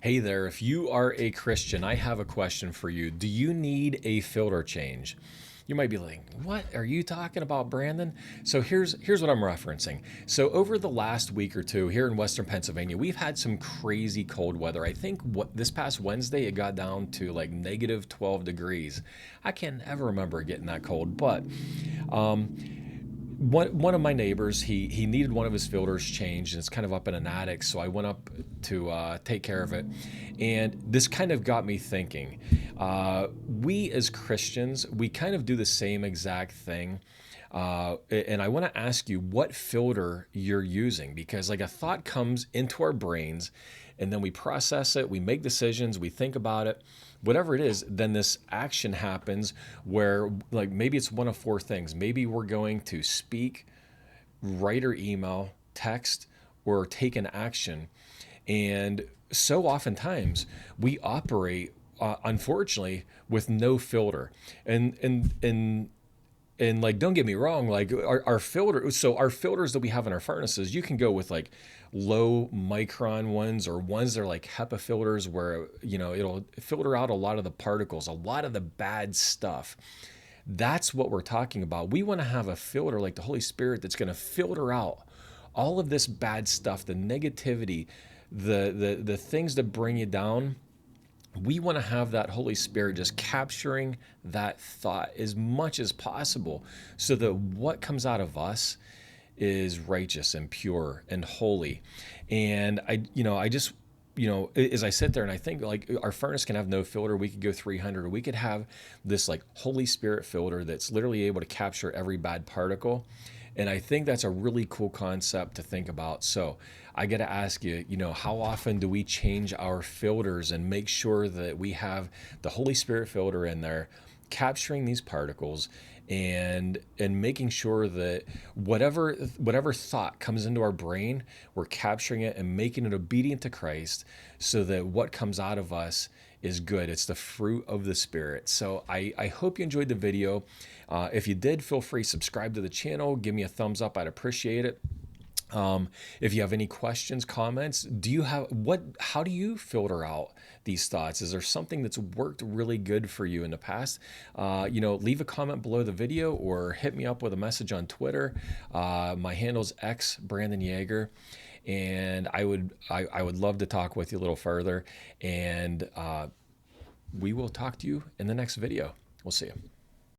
Hey there, if you are a Christian, I have a question for you. Do you need a filter change? You might be like, "What are you talking about, Brandon?" So here's what I'm referencing. So over the last week or two here in Western Pennsylvania, we've had some crazy cold weather. I think what this past Wednesday it got down to like negative 12 degrees. I can't ever remember it getting that cold, but one of my neighbors he needed one of his filters changed, and it's kind of up in an attic, so I went up to take care of it. And this kind of got me thinking, we as Christians, we kind of do the same exact thing. And I want to ask you what filter you're using, because like a thought comes into our brains, and then we process it, we make decisions, we think about it, whatever it is, then this action happens where, like, maybe it's one of four things. Maybe we're going to speak, write or email, text, or take an action. And so oftentimes we operate, unfortunately, with no filter. And like, don't get me wrong, like our filter, so our filters that we have in our furnaces, you can go with like low micron ones, or ones that are like HEPA filters where, it'll filter out a lot of the particles, a lot of the bad stuff. That's what we're talking about. We want to have a filter like the Holy Spirit that's going to filter out all of this bad stuff, the negativity, the things that bring you down. We want to have that Holy Spirit just capturing that thought as much as possible, so that what comes out of us is righteous and pure and holy. And I just, as I sit there and I think, like, our furnace can have no filter, we could go 300, or we could have this like Holy Spirit filter that's literally able to capture every bad particle. And I think that's a really cool concept to think about. So I got to ask you, how often do we change our filters and make sure that we have the Holy Spirit filter in there, capturing these particles, and making sure that whatever thought comes into our brain, we're capturing it and making it obedient to Christ, so that what comes out of us is good. It's the fruit of the Spirit. So I hope you enjoyed the video. If you did, feel free to subscribe to the channel. Give me a thumbs up. I'd appreciate it. If you have any questions, comments, how do you filter out these thoughts? Is there something that's worked really good for you in the past? Leave a comment below the video, or hit me up with a message on Twitter. My handle's Brandon Yeager. And I would love to talk with you a little further. And we will talk to you in the next video. We'll see you.